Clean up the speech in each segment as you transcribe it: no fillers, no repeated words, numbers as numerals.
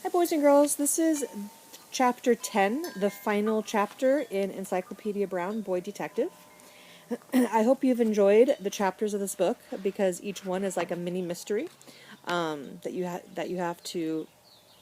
Hi boys and girls, this is chapter 10, the final chapter in Encyclopedia Brown, Boy Detective. I hope you've enjoyed the chapters of this book because each one is like a mini mystery that you have to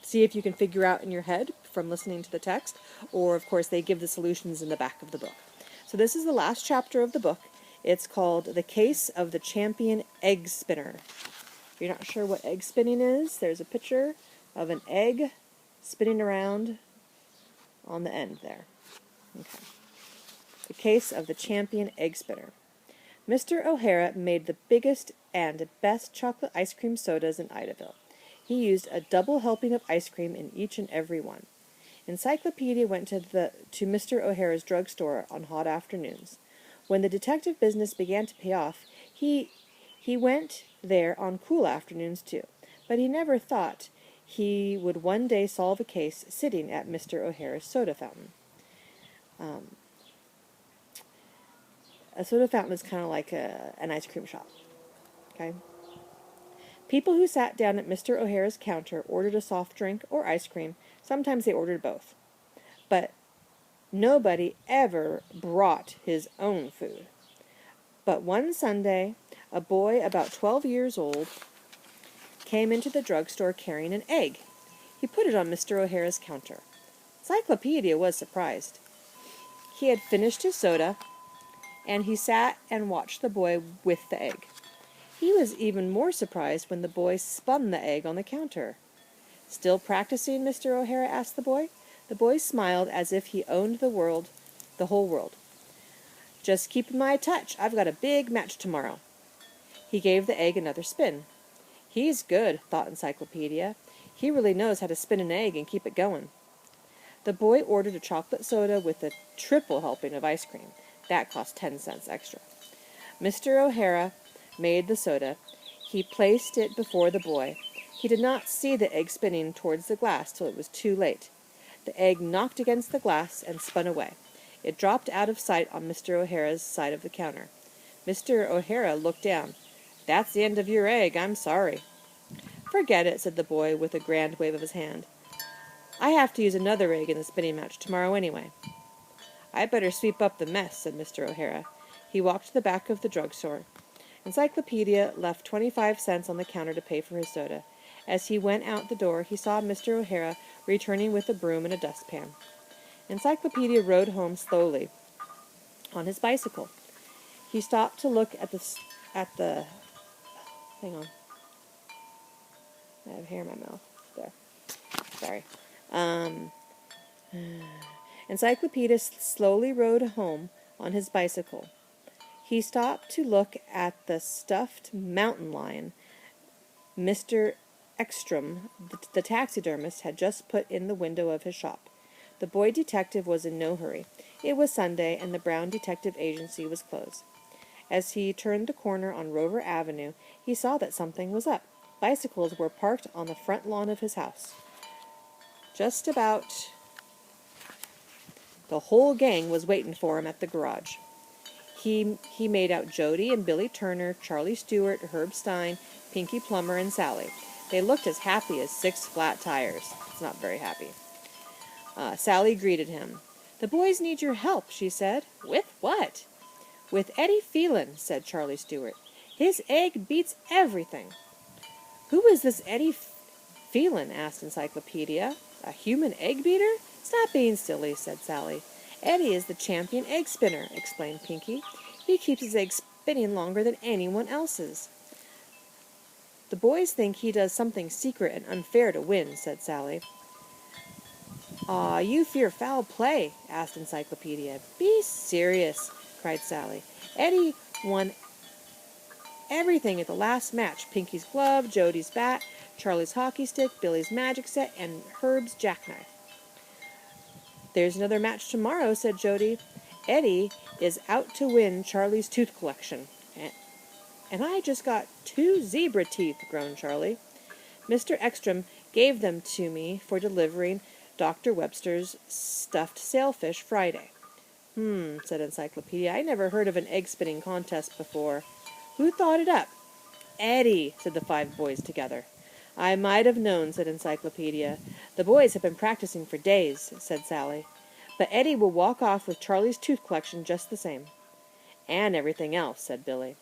see if you can figure out in your head from listening to the text, or of course they give the solutions in the back of the book. So this is the last chapter of the book. It's called The Case of the Champion Egg Spinner. If you're not sure what egg spinning is, there's a picture of an egg spinning around on the end there. Okay. The Case of the Champion Egg Spinner. Mr. O'Hara made the biggest and best chocolate ice cream sodas in Idaville. He used a double helping of ice cream in each and every one. Encyclopedia went to Mr. O'Hara's drugstore on hot afternoons. When the detective business began to pay off, he went there on cool afternoons too, but he never thought he would one day solve a case sitting at Mr. O'Hara's soda fountain. A soda fountain is kind of like an ice cream shop. Okay. People who sat down at Mr. O'Hara's counter ordered a soft drink or ice cream. Sometimes they ordered both. But nobody ever brought his own food. But one Sunday, a boy about 12 years old came into the drugstore carrying an egg. He put it on Mr. O'Hara's counter. Encyclopedia was surprised. He had finished his soda, and he sat and watched the boy with the egg. He was even more surprised when the boy spun the egg on the counter. "Still practicing, Mr. O'Hara?" asked the boy. The boy smiled as if he owned the whole world. "Just keeping my touch. I've got a big match tomorrow." He gave the egg another spin. "He's good," thought Encyclopedia. "He really knows how to spin an egg and keep it going." The boy ordered a chocolate soda with a triple helping of ice cream. That cost 10 cents extra. Mr. O'Hara made the soda. He placed it before the boy. He did not see the egg spinning towards the glass till it was too late. The egg knocked against the glass and spun away. It dropped out of sight on Mr. O'Hara's side of the counter. Mr. O'Hara looked down. "That's the end of your egg. I'm sorry." "Forget it," said the boy with a grand wave of his hand. "I have to use another egg in the spinning match tomorrow anyway." "I better sweep up the mess," said Mr. O'Hara. He walked to the back of the drugstore. Encyclopedia left 25 cents on the counter to pay for his soda. As he went out the door, he saw Mr. O'Hara returning with a broom and a dustpan. Encyclopedia rode home slowly on his bicycle. He stopped to look at the hang on. I have hair in my mouth. There. Sorry. Encyclopedia slowly rode home on his bicycle. He stopped to look at the stuffed mountain lion Mr. Ekstrom, the taxidermist, had just put in the window of his shop. The boy detective was in no hurry. It was Sunday, and the Brown Detective Agency was closed. As he turned the corner on Rover Avenue, he saw that something was up. Bicycles were parked on the front lawn of his house. Just about the whole gang was waiting for him at the garage. He made out Jody and Billy Turner, Charlie Stewart, Herb Stein, Pinky Plummer, and Sally. They looked as happy as 6 flat tires. It's not very happy. Sally greeted him. "The boys need your help," she said. "With what?" "With Eddie Phelan," said Charlie Stewart. "His egg beats everything." "Who is this Eddie Phelan?" asked Encyclopedia. "A human egg beater? Stop being silly," said Sally. "Eddie is the champion egg spinner," explained Pinky. "He keeps his eggs spinning longer than anyone else's." "The boys think he does something secret and unfair to win," said Sally. "Aw, you fear foul play?" asked Encyclopedia. "Be serious," cried Sally. "Eddie won everything at the last match. Pinky's glove, Jody's bat, Charlie's hockey stick, Billy's magic set, and Herb's jackknife." "There's another match tomorrow," said Jody. "Eddie is out to win Charlie's tooth collection." "And I just got 2 zebra teeth," groaned Charlie. "Mr. Ekstrom gave them to me for delivering Dr. Webster's stuffed sailfish Friday." Said Encyclopedia. "I never heard of an egg-spinning contest before. Who thought it up?" "Eddie," said the 5 boys together. I might have known, said Encyclopedia. The boys have been practicing for days, said Sally. But Eddie will walk off with Charlie's tooth collection just the same. And everything else, said Billy.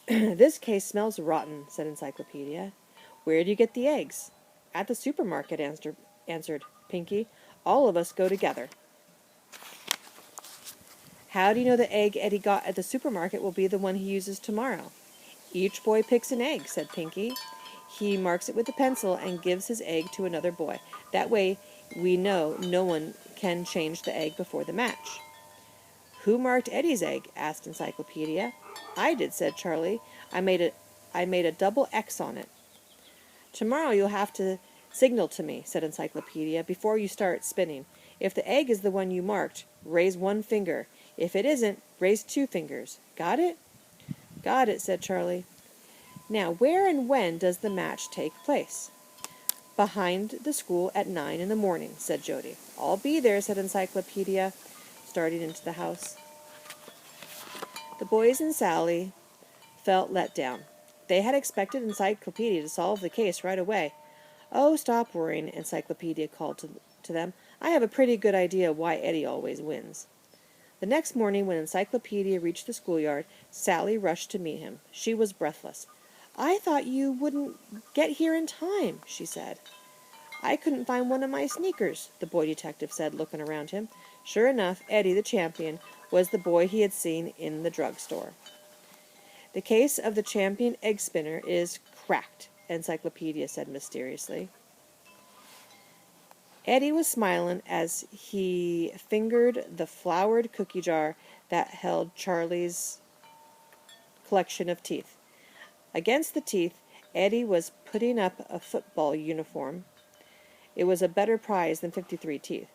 This case smells rotten, said Encyclopedia. Where do you get the eggs? At the supermarket, answered Pinky. All of us go together. How do you know the egg Eddie got at the supermarket will be the one he uses tomorrow? Each boy picks an egg, said Pinky. He marks it with a pencil and gives his egg to another boy. That way we know no one can change the egg before the match. Who marked Eddie's egg? Asked Encyclopedia. I did, said Charlie. I made a double X on it. Tomorrow you'll have to signal to me, said Encyclopedia, before you start spinning. If the egg is the one you marked, raise one finger. If it isn't, raise 2 fingers. Got it? Got it, said Charlie. Now, where and when does the match take place? Behind the school at 9 in the morning, said Jody. I'll be there, said Encyclopedia, starting into the house. The boys and Sally felt let down. They had expected Encyclopedia to solve the case right away. Oh, stop worrying, Encyclopedia called to them. I have a pretty good idea why Eddie always wins. The next morning, when Encyclopedia reached the schoolyard, Sally rushed to meet him. She was breathless. I thought you wouldn't get here in time, she said. I couldn't find one of my sneakers, the boy detective said, looking around him. Sure enough, Eddie, the champion, was the boy he had seen in the drugstore. The case of the champion egg spinner is cracked, Encyclopedia said mysteriously. Eddie was smiling as he fingered the floured cookie jar that held Charlie's collection of teeth. Against the teeth, Eddie was putting up a football uniform. It was a better prize than 53 teeth.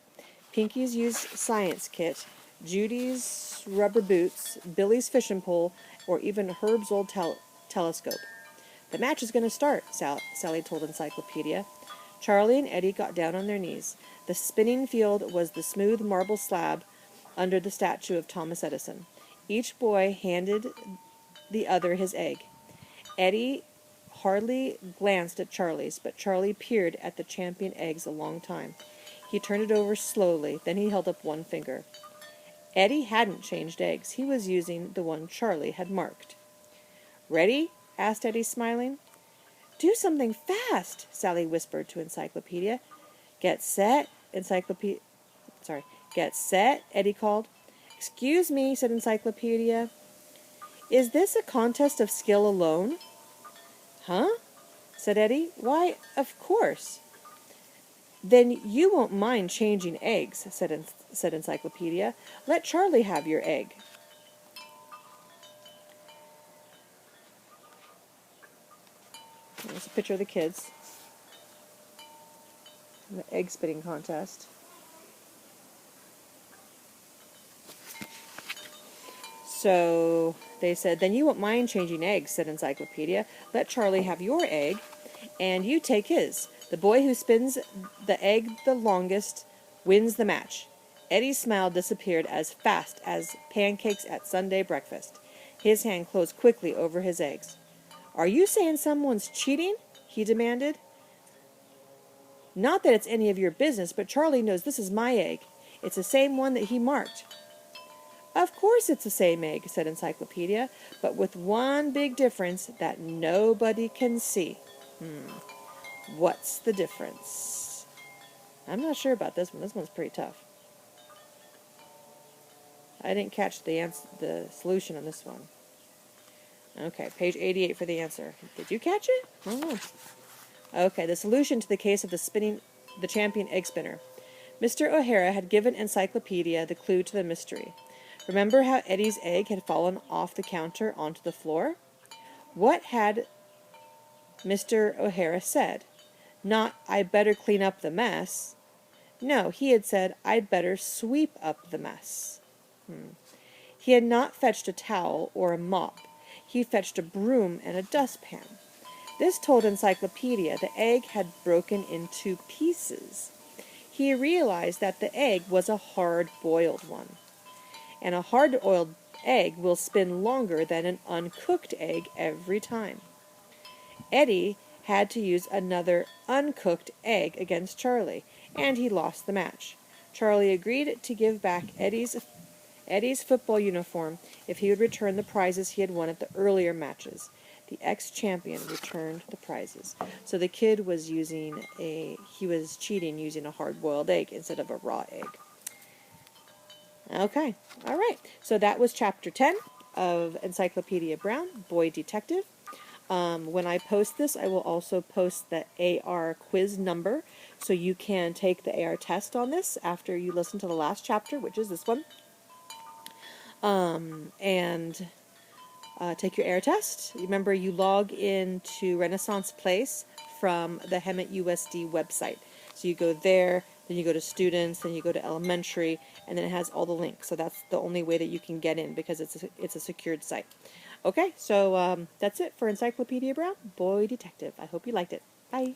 Pinky's used science kit, Judy's rubber boots, Billy's fishing pole, or even Herb's old telescope. The match is going to start, Sally told Encyclopedia. Charlie and Eddie got down on their knees. The spinning field was the smooth marble slab under the statue of Thomas Edison. Each boy handed the other his egg. Eddie hardly glanced at Charlie's, but Charlie peered at the champion eggs a long time. He turned it over slowly, then he held up one finger. Eddie hadn't changed eggs. He was using the one Charlie had marked. Ready? Asked Eddie, smiling. Do something fast, Sally whispered to Encyclopedia. Get set, Get set, Eddie called. Excuse me, said Encyclopedia. Is this a contest of skill alone? Huh? Said Eddie. Why, of course. Then you won't mind changing eggs, said Encyclopedia. Let Charlie have your egg. There's a picture of the kids. The egg spitting contest. So they said, then you won't mind changing eggs, said Encyclopedia. Let Charlie have your egg, and you take his. The boy who spins the egg the longest wins the match. Eddie's smile disappeared as fast as pancakes at Sunday breakfast. His hand closed quickly over his eggs. Are you saying someone's cheating? He demanded. Not that it's any of your business, but Charlie knows this is my egg. It's the same one that he marked. Of course it's the same egg, said Encyclopedia, but with one big difference that nobody can see. What's the difference? I'm not sure about this one. This one's pretty tough. I didn't catch the solution on this one. Okay, page 88 for the answer. Did you catch it? I don't know. Okay, the solution to the case of the champion egg spinner. Mr. O'Hara had given Encyclopedia the clue to the mystery. Remember how Eddie's egg had fallen off the counter onto the floor? What had Mr. O'Hara said? Not, I'd better clean up the mess. No, he had said, I'd better sweep up the mess. He had not fetched a towel or a mop. He fetched a broom and a dustpan. This told Encyclopedia the egg had broken into pieces. He realized that the egg was a hard-boiled one. And a hard-boiled egg will spin longer than an uncooked egg every time. Eddie had to use another uncooked egg against Charlie, and he lost the match. Charlie agreed to give back Eddie's football uniform if he would return the prizes he had won at the earlier matches. The ex-champion returned the prizes. So the kid was he was cheating using a hard-boiled egg instead of a raw egg. Okay, all right. So that was chapter 10 of Encyclopedia Brown, Boy Detective. When I post this, I will also post the AR quiz number, so you can take the AR test on this after you listen to the last chapter, which is this one. And take your AR test. Remember, you log into Renaissance Place from the Hemet USD website. So you go there, then you go to students, then you go to elementary, and then it has all the links. So that's the only way that you can get in because it's a secured site. Okay, so that's it for Encyclopedia Brown, Boy Detective. I hope you liked it. Bye.